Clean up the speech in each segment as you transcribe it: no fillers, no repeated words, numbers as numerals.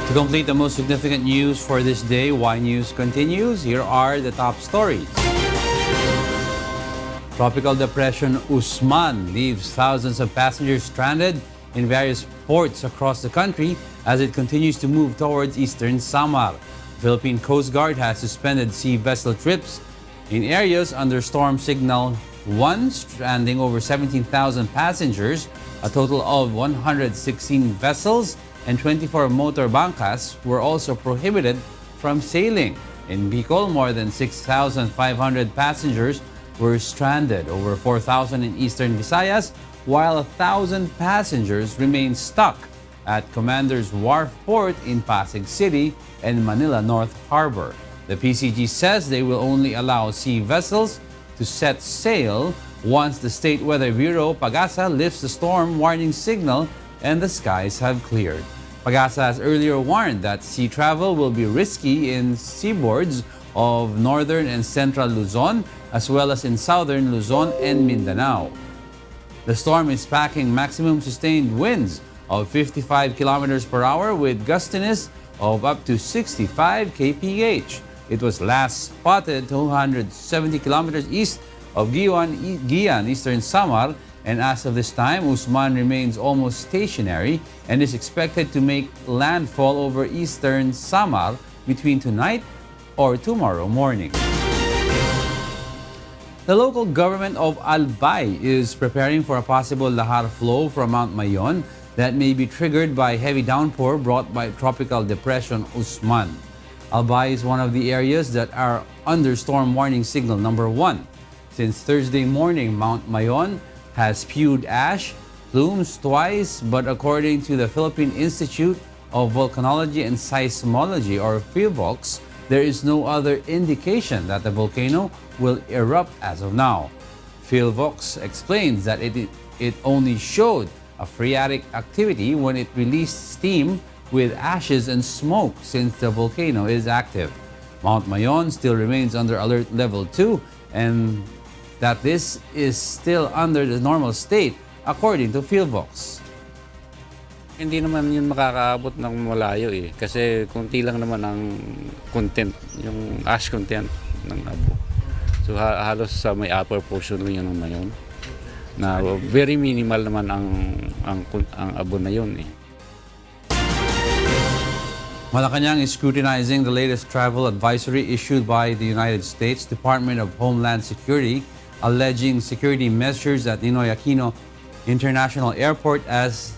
To complete the most significant news for this day, Y News continues. Here are the top stories. Tropical depression Usman leaves thousands of passengers stranded in various ports across the country as it continues to move towards eastern Samar. The Philippine Coast Guard has suspended sea vessel trips in areas under Storm Signal 1, stranding over 17,000 passengers. A total of 116 vessels and 24 motor bangkas were also prohibited from sailing. In Bicol, more than 6,500 passengers were stranded, over 4,000 in eastern Visayas, while 1,000 passengers remain stuck at Commander's Wharf Port in Pasig City and Manila North Harbor. The PCG says they will only allow sea vessels to set sail once the State Weather Bureau Pagasa lifts the storm warning signal and the skies have cleared. Pagasa has earlier warned that sea travel will be risky in seaboards of northern and central Luzon, as well as in southern Luzon and Mindanao. The storm is packing maximum sustained winds of 55 kilometers per hour with gustiness of up to 65 kph. It was last spotted 270 kilometers east of Gian, eastern Samar, and as of this time, Usman remains almost stationary and is expected to make landfall over eastern Samar between tonight or tomorrow morning. The local government of Albay is preparing for a possible lahar flow from Mount Mayon that may be triggered by heavy downpour brought by tropical depression Usman. Albay is one of the areas that are under storm warning signal number 1. Since Thursday morning, Mount Mayon has spewed ash, plumes twice, but according to the Philippine Institute of Volcanology and Seismology, or PHIVOLCS, there is no other indication that the volcano will erupt as of now. PHIVOLCS explains that it only showed a phreatic activity when it released steam with ashes and smoke since the volcano is active. Mount Mayon still remains under alert level 2 and that this is still under the normal state according to PHIVOLCS. Hindi naman yun makakaabot ng malayo kasi kunti lang naman ang content, yung ash content ng abo. So halos sa may upper portion lang yun ng Mayon. Na very minimal naman ang abo na yun Malacanang is scrutinizing the latest travel advisory issued by the United States Department of Homeland Security, alleging security measures at Ninoy Aquino International Airport as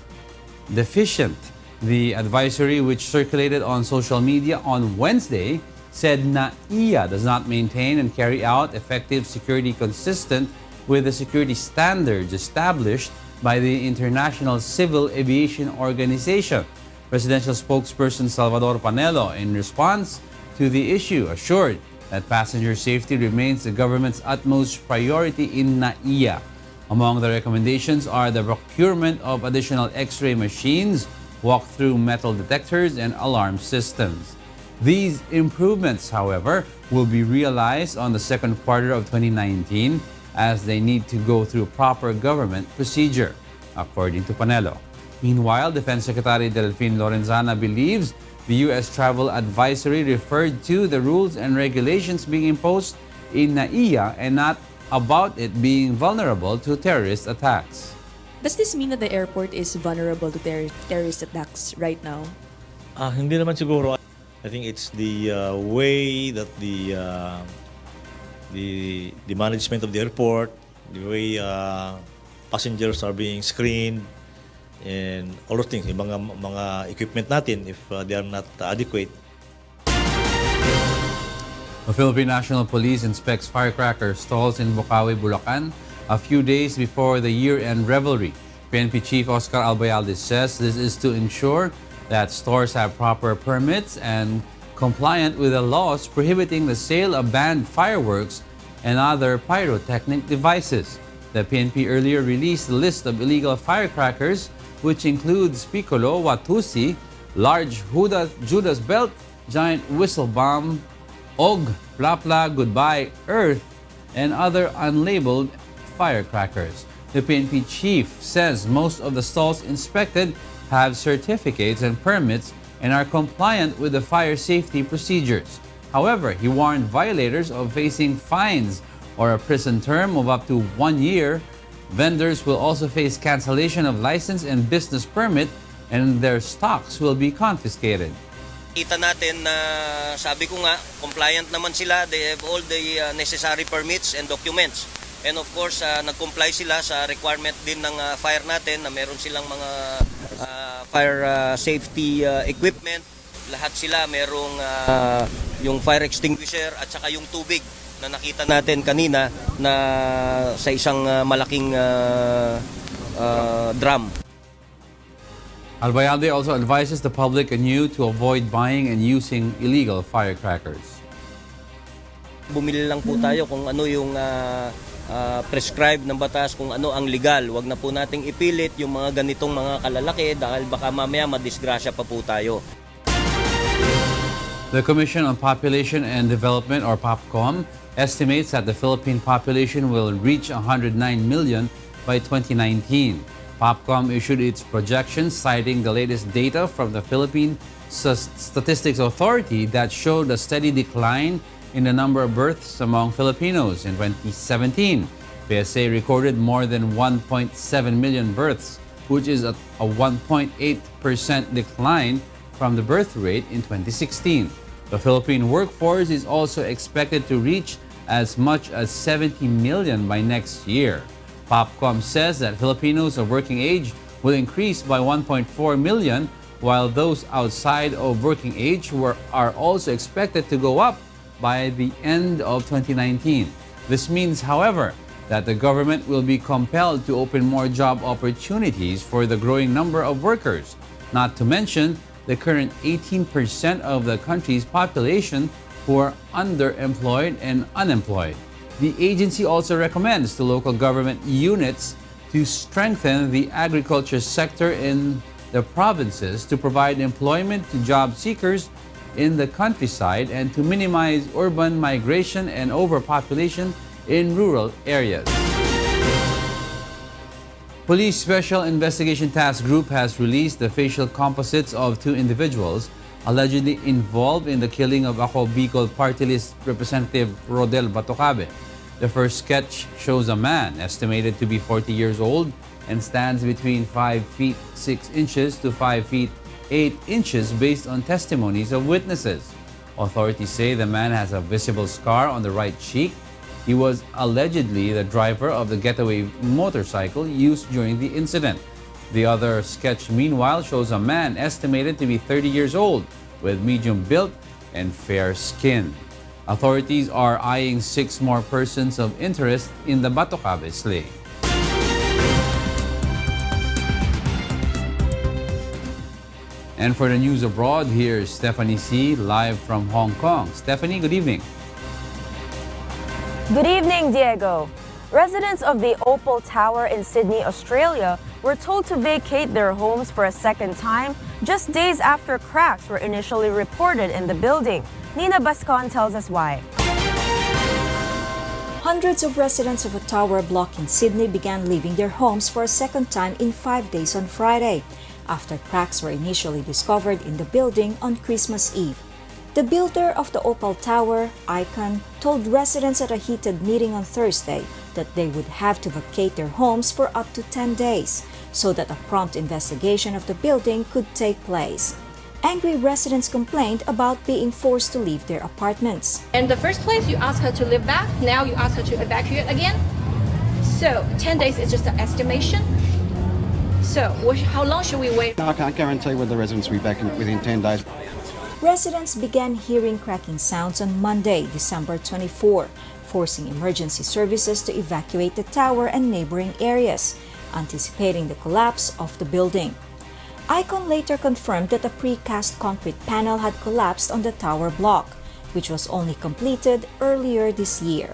deficient. The advisory, which circulated on social media on Wednesday, said NAIA does not maintain and carry out effective security consistent with the security standards established by the International Civil Aviation Organization. Presidential spokesperson Salvador Panelo, in response to the issue, assured that passenger safety remains the government's utmost priority in NAIA. Among the recommendations are the procurement of additional X-ray machines, walk-through metal detectors, and alarm systems. These improvements, however, will be realized on the second quarter of 2019 as they need to go through proper government procedure, according to Panelo. Meanwhile, Defense Secretary Delfin Lorenzana believes the U.S. travel advisory referred to the rules and regulations being imposed in NAIA and not about it being vulnerable to terrorist attacks. Does this mean that the airport is vulnerable to terrorist attacks right now? Hindi naman siguro. I think it's the way that the management of the airport, the way passengers are being screened, and all those things, yung mga equipment natin, if they are not adequate. The Philippine National Police inspects firecracker stalls in Bocaue, Bulacan, a few days before the year-end revelry. PNP Chief Oscar Albayalde says this is to ensure that stores have proper permits and compliant with the laws prohibiting the sale of banned fireworks and other pyrotechnic devices. The PNP earlier released a list of illegal firecrackers, which includes Piccolo, Watusi, large Judas belt, giant whistle bomb, Og, Plapla, Goodbye, Earth, and other unlabeled firecrackers. The PNP chief says most of the stalls inspected have certificates and permits and are compliant with the fire safety procedures. However, he warned violators of facing fines or a prison term of up to 1 year. Vendors will also face cancellation of license and business permit, and their stocks will be confiscated. Kita natin na sabi ko nga, compliant naman sila. They have all the necessary permits and documents. And of course, nag-comply sila sa requirement din ng fire natin na meron silang mga fire safety equipment. Lahat sila merong yung fire extinguisher at saka yung tubig na nakita natin kanina na sa isang malaking drum. Albayalde also advises the public anew to avoid buying and using illegal firecrackers. Bumili lang po tayo kung ano yung prescribed ng batas, kung ano ang legal. Huwag na po nating ipilit yung mga ganitong mga kalalaki dahil baka mamaya madisgrasya pa po tayo. The Commission on Population and Development, or POPCOM, estimates that the Philippine population will reach 109 million by 2019. POPCOM issued its projections citing the latest data from the Philippine Statistics Authority that showed a steady decline in the number of births among Filipinos. In 2017, PSA recorded more than 1.7 million births, which is a 1.8% decline from the birth rate in 2016. The Philippine workforce is also expected to reach as much as 70 million by next year. POPCOM says that Filipinos of working age will increase by 1.4 million, while those outside of working age are also expected to go up by the end of 2019. This means, however, that the government will be compelled to open more job opportunities for the growing number of workers, not to mention the current 18% of the country's population who are underemployed and unemployed. The agency also recommends to local government units to strengthen the agriculture sector in the provinces to provide employment to job seekers in the countryside and to minimize urban migration and overpopulation in rural areas. Police Special Investigation Task Group has released the facial composites of 2 individuals allegedly involved in the killing of Ako Bicol Party List Representative Rodel Batocabe. The first sketch shows a man estimated to be 40 years old and stands between 5 feet 6 inches to 5 feet 8 inches based on testimonies of witnesses. Authorities say the man has a visible scar on the right cheek. He was allegedly the driver of the getaway motorcycle used during the incident. The other sketch, meanwhile, shows a man estimated to be 30 years old with medium build and fair skin. Authorities are eyeing 6 more persons of interest in the Batocabe slaying. And for the news abroad, here's Stephanie C. live from Hong Kong. Stephanie, good evening. Good evening, Diego. Residents of the Opal Tower in Sydney, Australia, were told to vacate their homes for a second time just days after cracks were initially reported in the building. Nina Bascon tells us why. Hundreds of residents of a tower block in Sydney began leaving their homes for a second time in 5 days on Friday, after cracks were initially discovered in the building on Christmas Eve. The builder of the Opal Tower, Icon, told residents at a heated meeting on Thursday that they would have to vacate their homes for up to 10 days so that a prompt investigation of the building could take place. Angry residents complained about being forced to leave their apartments. In the first place, you asked her to live back. Now you ask her to evacuate again. So 10 days is just an estimation. So how long should we wait? No, I can't guarantee whether the residents will be back within 10 days. Residents began hearing cracking sounds on Monday, December 24, forcing emergency services to evacuate the tower and neighboring areas, anticipating the collapse of the building. Icon later confirmed that a precast concrete panel had collapsed on the tower block, which was only completed earlier this year.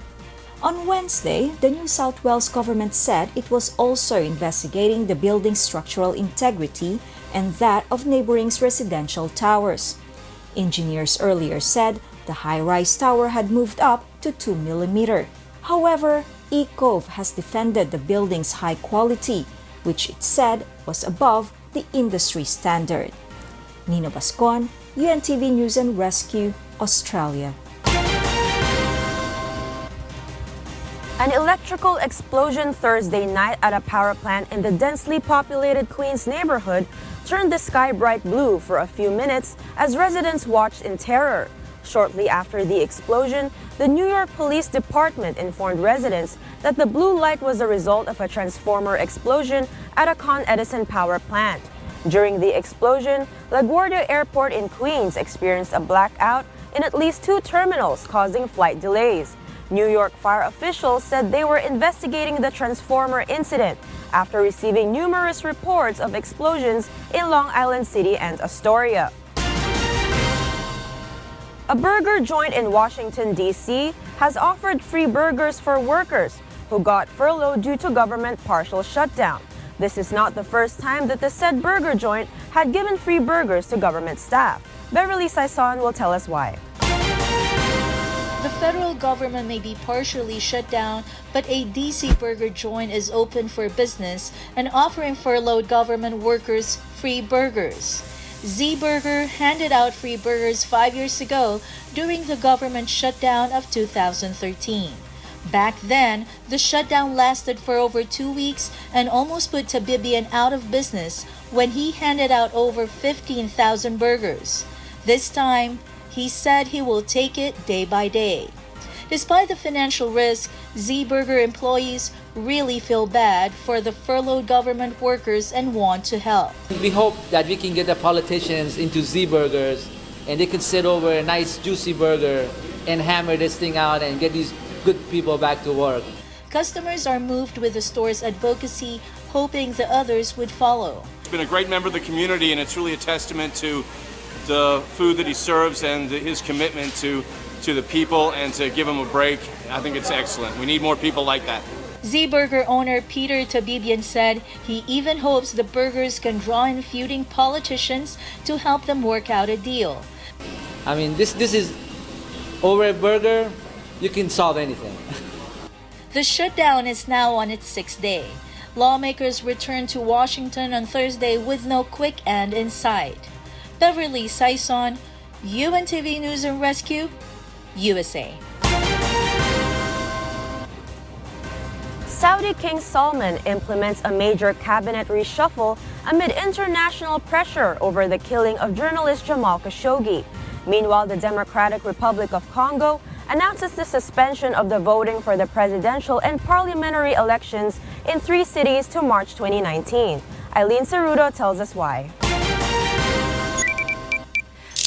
On Wednesday, the New South Wales government said it was also investigating the building's structural integrity and that of neighboring residential towers. Engineers earlier said the high-rise tower had moved up to 2 mm. However, GOV'T has defended the building's high quality, which it said was above the industry standard. Nina Bascon, UNTV News and Rescue, Australia. An electrical explosion Thursday night at a power plant in the densely populated Queens neighborhood turned the sky bright blue for a few minutes as residents watched in terror. Shortly after the explosion, the New York Police Department informed residents that the blue light was a result of a transformer explosion at a Con Edison power plant. During the explosion, LaGuardia Airport in Queens experienced a blackout in at least 2 terminals, causing flight delays. New York fire officials said they were investigating the transformer incident after receiving numerous reports of explosions in Long Island City and Astoria. A burger joint in Washington, D.C. has offered free burgers for workers who got furloughed due to government partial shutdown. This is not the first time that the said burger joint had given free burgers to government staff. Beverly Saison will tell us why. The federal government may be partially shut down, but a DC burger joint is open for business and offering furloughed government workers free burgers. Z-Burger handed out free burgers 5 years ago during the government shutdown of 2013. Back then, the shutdown lasted for over 2 weeks and almost put Tabibian out of business when he handed out over 15,000 burgers. This time, he said he will take it day by day. Despite the financial risk, Z-Burger employees really feel bad for the furloughed government workers and want to help. We hope that we can get the politicians into Z-Burgers and they can sit over a nice juicy burger and hammer this thing out and get these good people back to work. Customers are moved with the store's advocacy, hoping the others would follow. He's been a great member of the community, and it's really a testament to the food that he serves and his commitment to the people, and to give him a break. I think it's excellent. We need more people like that. Z-Burger owner Peter Tabibian said he even hopes the burgers can draw in feuding politicians to help them work out a deal. I mean, this is over a burger, you can solve anything. The shutdown is now on its 6th day. Lawmakers returned to Washington on Thursday with no quick end in sight. Beverly Saison, UNTV News and Rescue, USA. Saudi King Salman implements a major cabinet reshuffle amid international pressure over the killing of journalist Jamal Khashoggi. Meanwhile, the Democratic Republic of Congo announces the suspension of the voting for the presidential and parliamentary elections in 3 cities to March 2019. Eileen Cerudo tells us why.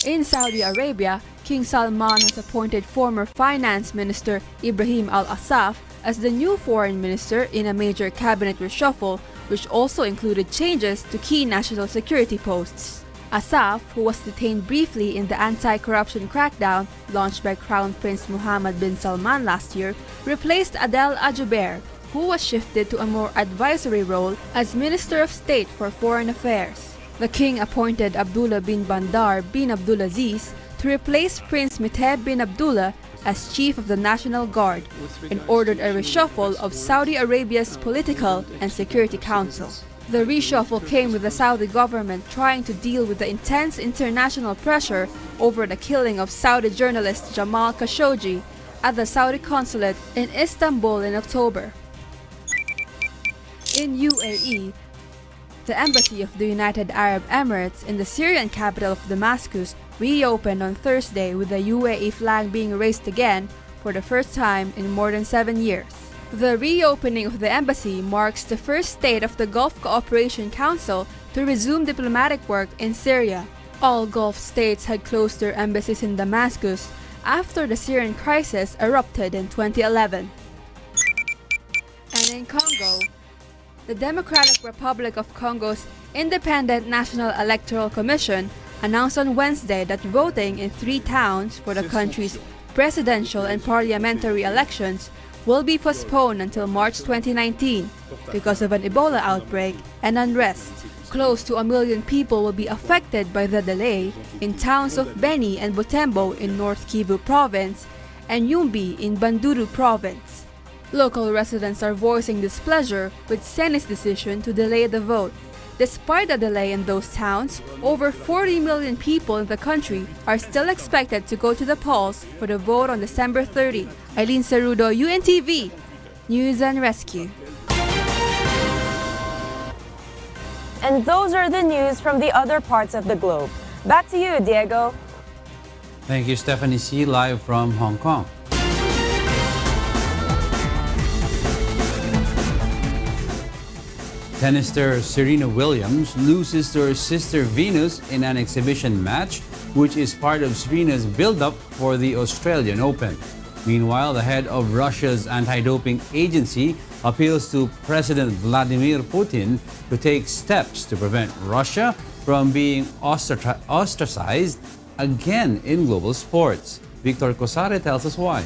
In Saudi Arabia, King Salman has appointed former Finance Minister Ibrahim Al-Assaf as the new foreign minister in a major cabinet reshuffle, which also included changes to key national security posts. Assaf, who was detained briefly in the anti-corruption crackdown launched by Crown Prince Mohammed bin Salman last year, replaced Adel Al-Jubeir, who was shifted to a more advisory role as Minister of State for Foreign Affairs. The king appointed Abdullah bin Bandar bin Abdulaziz to replace Prince Miteb bin Abdullah as Chief of the National Guard, and ordered a reshuffle of Saudi Arabia's political and security council. The reshuffle came with the Saudi government trying to deal with the intense international pressure over the killing of Saudi journalist Jamal Khashoggi at the Saudi consulate in Istanbul in October. In UAE, the embassy of the United Arab Emirates in the Syrian capital of Damascus reopened on Thursday with the UAE flag being raised again for the first time in more than 7 years. The reopening of the embassy marks the first state of the Gulf Cooperation Council to resume diplomatic work in Syria. All Gulf states had closed their embassies in Damascus after the Syrian crisis erupted in 2011. And in Congo, the Democratic Republic of Congo's Independent National Electoral Commission announced on Wednesday that voting in 3 towns for the country's presidential and parliamentary elections will be postponed until March 2019 because of an Ebola outbreak and unrest. Close to 1 million people will be affected by the delay in towns of Beni and Butembo in North Kivu Province and Yumbi in Banduru Province. Local residents are voicing displeasure with Senni's decision to delay the vote. Despite the delay in those towns, over 40 million people in the country are still expected to go to the polls for the vote on December 30. Eileen Sarudo, UNTV, News and Rescue. And those are the news from the other parts of the globe. Back to you, Diego. Thank you, Stephanie C. Live from Hong Kong. Tennis star Serena Williams loses to her sister Venus in an exhibition match, which is part of Serena's build-up for the Australian Open. Meanwhile, the head of Russia's anti-doping agency appeals to President Vladimir Putin to take steps to prevent Russia from being ostracized again in global sports. Victor Cosare tells us why.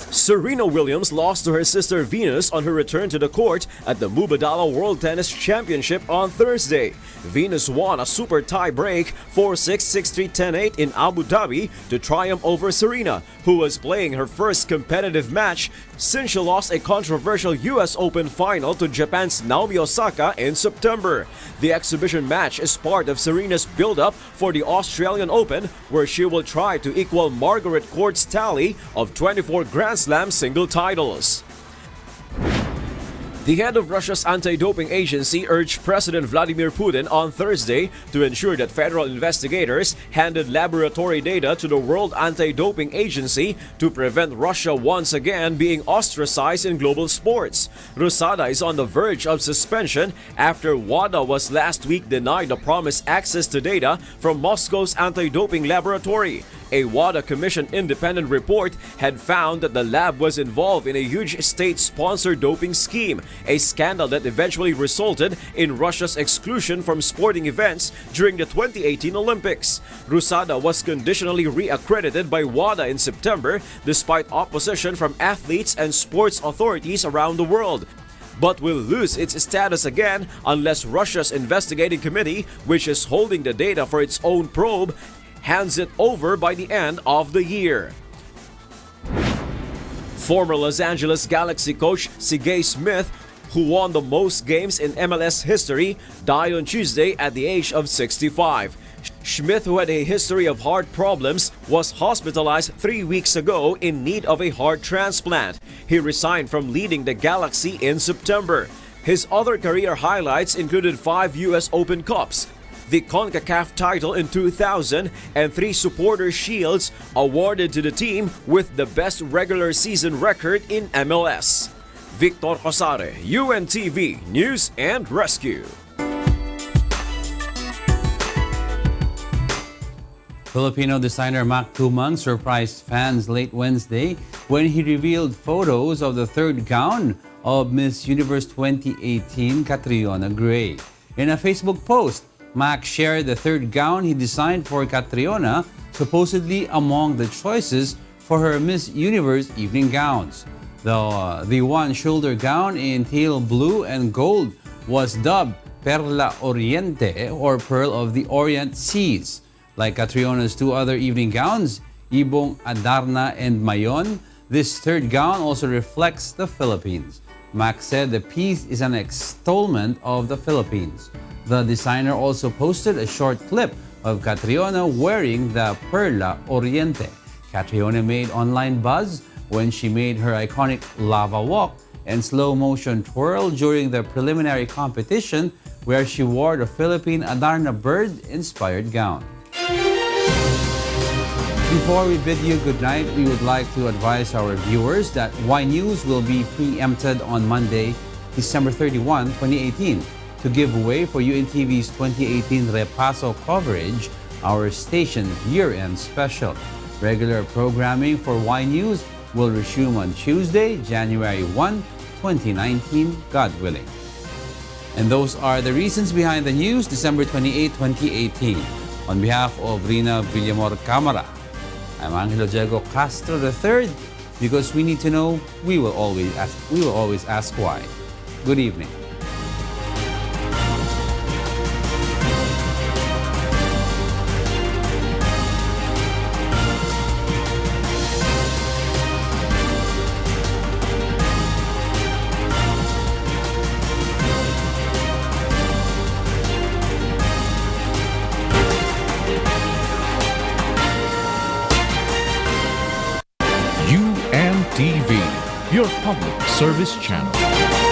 Serena Williams lost to her sister Venus on her return to the court at the Mubadala World Tennis Championship on Thursday. Venus won a super tie break 4-6, 6-3, 10-8 in Abu Dhabi to triumph over Serena, who was playing her first competitive match since she lost a controversial US Open final to Japan's Naomi Osaka in September. The exhibition match is part of Serena's build-up for the Australian Open, where she will try to equal Margaret Court's tally of 24 Grand Slam single titles. The head of Russia's anti-doping agency urged President Vladimir Putin on Thursday to ensure that federal investigators handed laboratory data to the World Anti-Doping Agency to prevent Russia once again being ostracized in global sports. Rusada is on the verge of suspension after WADA was last week denied the promised access to data from Moscow's anti-doping laboratory. A WADA Commission independent report had found that the lab was involved in a huge state-sponsored doping scheme, a scandal that eventually resulted in Russia's exclusion from sporting events during the 2018 Olympics. Rusada was conditionally reaccredited by WADA in September despite opposition from athletes and sports authorities around the world, but will lose its status again unless Russia's investigating committee, which is holding the data for its own probe, hands it over by the end of the year. Former Los Angeles Galaxy coach Sigay Smith, who won the most games in MLS history, died on Tuesday at the age of 65. Smith, who had a history of heart problems, was hospitalized 3 weeks ago in need of a heart transplant. He resigned from leading the Galaxy in September. His other career highlights included 5 US Open Cups, the CONCACAF title in 2000, and 3 Supporter Shields awarded to the team with the best regular season record in MLS. Victor Cosare, UNTV News and Rescue. Filipino designer Mac Tumang surprised fans late Wednesday when he revealed photos of the third gown of Miss Universe 2018 Catriona Gray. In a Facebook post, Mac shared the third gown he designed for Catriona, supposedly among the choices for her Miss Universe evening gowns. The one-shoulder gown in teal blue and gold was dubbed Perla Oriente, or Pearl of the Orient Seas. Like Catriona's 2 other evening gowns, Ibong, Adarna, and Mayon, this third gown also reflects the Philippines. Mac said the piece is an extolment of the Philippines. The designer also posted a short clip of Catriona wearing the Perla Oriente. Catriona made online buzz when she made her iconic lava walk and slow-motion twirl during the preliminary competition, where she wore the Philippine Adarna bird-inspired gown. Before we bid you goodnight, we would like to advise our viewers that Y News will be preempted on Monday, December 31, 2018. To give away for UNTV's 2018 Repaso coverage, our station's year-end special. Regular programming for Y News will resume on Tuesday, January 1, 2019, God willing. And those are the reasons behind the news, December 28, 2018. On behalf of Rheena Villamor-Camara, I'm Angelo Castro III. Because we need to know, we will always ask why. Good evening. UNTV, your public service channel.